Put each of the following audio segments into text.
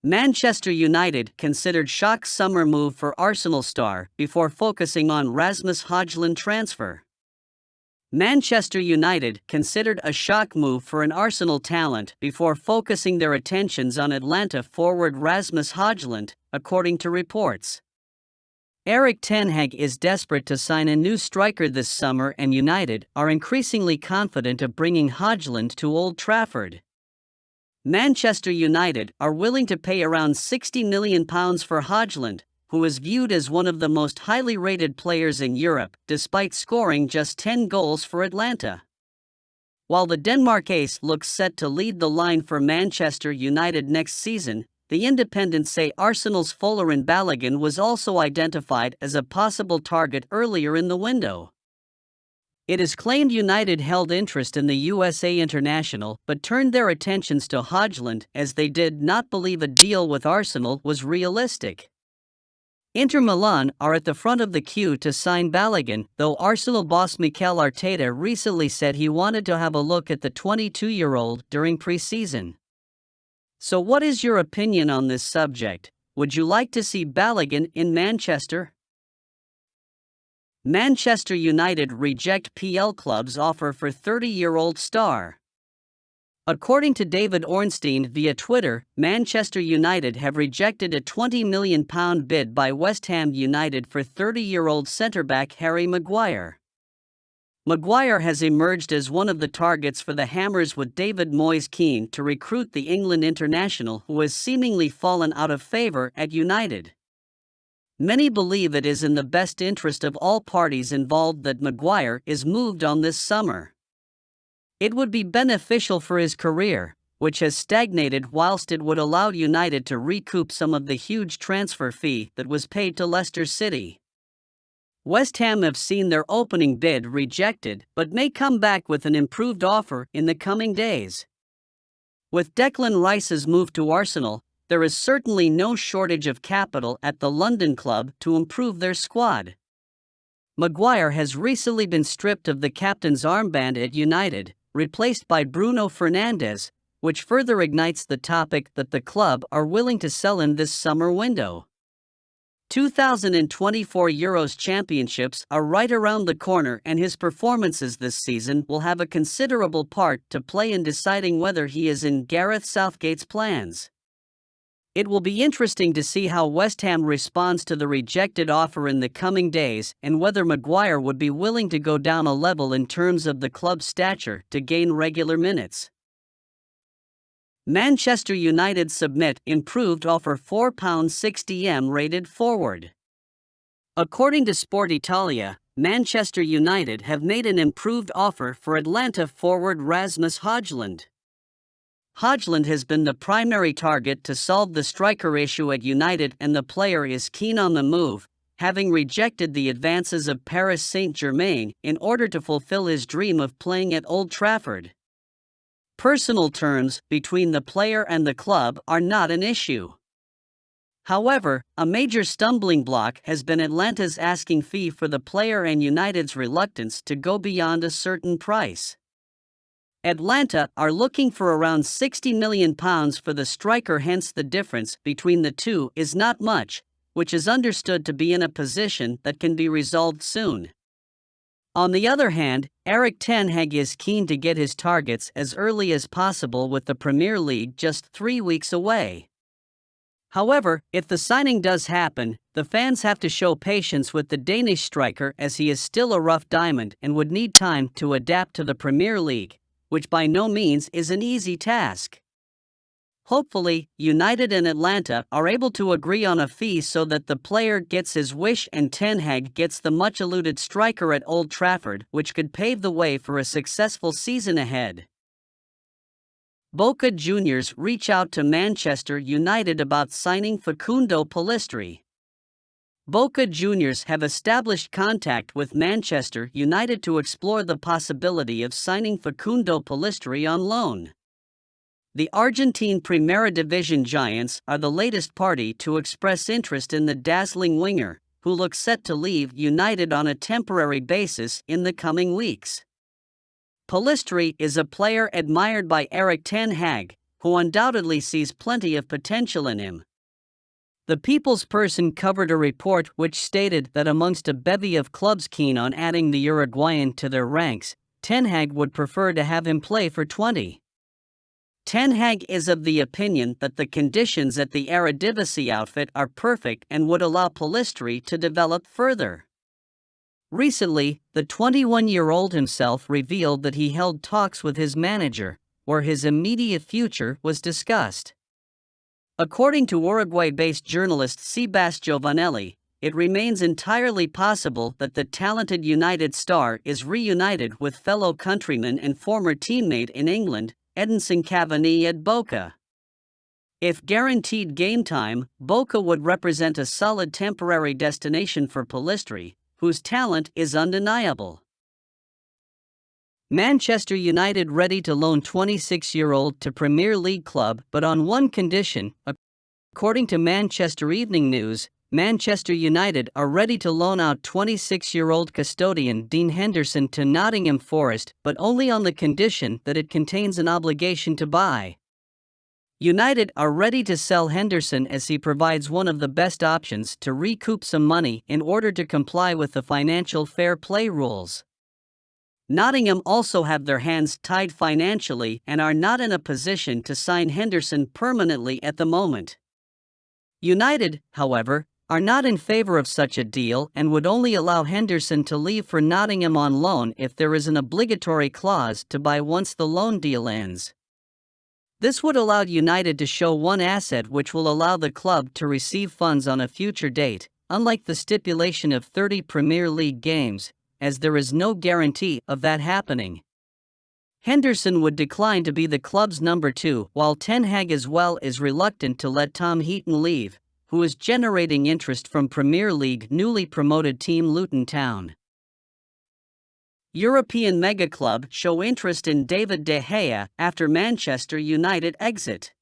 Manchester United considered shock summer move for Arsenal star before focusing on RASMUS HOJLUND transfer. Manchester United considered a shock move for an Arsenal talent before focusing their attentions on Atlanta forward RASMUS HOJLUND, according to reports. Ten Hag is desperate to sign a new striker this summer, and United are increasingly confident of bringing HOJLUND to Old Trafford. Manchester United are willing to pay around £60 million for HOJLUND, who is viewed as one of the most highly rated players in Europe, despite scoring just 10 goals for Atlanta. While the Denmark ace looks set to lead the line for Manchester United next season, the Independents say Arsenal's Folarin Balogun was also identified as a possible target earlier in the window. It is claimed United held interest in the USA international but turned their attentions to HOJLUND as they did not believe a deal with Arsenal was realistic. Inter Milan are at the front of the queue to sign Balogun, though Arsenal boss Mikel Arteta recently said he wanted to have a look at the 22-year-old during pre-season. So what is your opinion on this subject? Would you like to see Balogun in Manchester? Manchester United reject PL club's offer for 30-year-old star. According to David Ornstein via Twitter, Manchester United have rejected a £20 million bid by West Ham United for 30-year-old centre-back Harry Maguire. Maguire has emerged as one of the targets for the Hammers, with David Moyes keen to recruit the England international who has seemingly fallen out of favour at United. Many believe it is in the best interest of all parties involved that Maguire is moved on this summer. It would be beneficial for his career, which has stagnated, whilst it would allow United to recoup some of the huge transfer fee that was paid to Leicester City. West Ham have seen their opening bid rejected but may come back with an improved offer in the coming days. With Declan Rice's move to Arsenal, there is certainly no shortage of capital at the London club to improve their squad. Maguire has recently been stripped of the captain's armband at United, replaced by Bruno Fernandes, which further ignites the topic that the club are willing to sell in this summer window. 2024 Euros championships are right around the corner, and his performances this season will have a considerable part to play in deciding whether he is in Gareth Southgate's plans. It will be interesting to see how West Ham responds to the rejected offer in the coming days, and whether Maguire would be willing to go down a level in terms of the club's stature to gain regular minutes. Manchester United submit improved offer £4.60m rated forward. According to Sport Italia, Manchester United have made an improved offer for Atlanta forward RASMUS HOJLUND. HOJLUND has been the primary target to solve the striker issue at United, and the player is keen on the move, having rejected the advances of Paris Saint-Germain in order to fulfill his dream of playing at Old Trafford. Personal terms between the player and the club are not an issue. However, a major stumbling block has been Atlanta's asking fee for the player and United's reluctance to go beyond a certain price. Atlanta are looking for around £60 million for the striker, hence the difference between the two is not much, which is understood to be in a position that can be resolved soon. On the other hand, Ten Hag is keen to get his targets as early as possible, with the Premier League just 3 weeks away. However, if the signing does happen, the fans have to show patience with the Danish striker, as he is still a rough diamond and would need time to adapt to the Premier League, which by no means is an easy task. Hopefully, United and Atlanta are able to agree on a fee so that the player gets his wish and Ten Hag gets the much-eluded striker at Old Trafford, which could pave the way for a successful season ahead. BOCA juniors reach out to Manchester United about signing FACUNDO PELISTRI. BOCA juniors have established contact with Manchester United to explore the possibility of signing FACUNDO PELISTRI on loan. The Argentine Primera Division giants are the latest party to express interest in the dazzling winger, who looks set to leave United on a temporary basis in the coming weeks. Pelistri is a player admired by Ten Hag, who undoubtedly sees plenty of potential in him. The People's Person covered a report which stated that amongst a bevy of clubs keen on adding the Uruguayan to their ranks, Ten Hag would prefer to have him play for 20. Ten Hag is of the opinion that the conditions at the Eredivisie outfit are perfect and would allow Pelistri to develop further. Recently, the 21-year-old himself revealed that he held talks with his manager, where his immediate future was discussed. According to Uruguay-based journalist Sebastião Vanelli, it remains entirely possible that the talented United star is reunited with fellow countryman and former teammate in England, Edinson Cavani at BOCA. If guaranteed game time, BOCA would represent a solid temporary destination for Pelistri, whose talent is undeniable. Manchester United ready to loan 26-year-old to Premier League club, but on one condition. According to Manchester Evening News, Manchester United are ready to loan out 26-year-old custodian Dean Henderson to Nottingham Forest, but only on the condition that it contains an obligation to buy. United are ready to sell Henderson as he provides one of the best options to recoup some money in order to comply with the financial fair play rules. Nottingham also have their hands tied financially and are not in a position to sign Henderson permanently at the moment. United, however, are not in favor of such a deal and would only allow Henderson to leave for Nottingham on loan if there is an obligatory clause to buy once the loan deal ends. This would allow United to show one asset which will allow the club to receive funds on a future date, unlike the stipulation of 30 Premier League games, as there is no guarantee of that happening. Henderson would decline to be the club's number 2, while Ten Hag as well is reluctant to let Tom Heaton leave, who is generating interest from Premier League newly promoted team Luton Town. European mega-club show interest in David De Gea after Manchester United exit.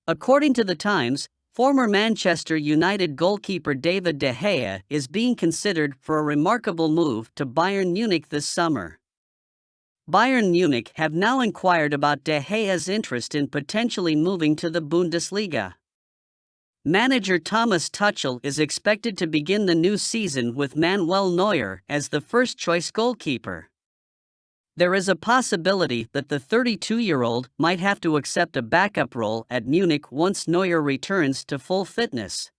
According to The Times, former Manchester United goalkeeper David De Gea is being considered for a remarkable move to Bayern Munich this summer. Bayern Munich have now inquired about De Gea's interest in potentially moving to the Bundesliga. Manager Thomas Tuchel is expected to begin the new season with Manuel Neuer as the first-choice goalkeeper. There is a possibility that the 32-year-old might have to accept a backup role at Munich once Neuer returns to full fitness.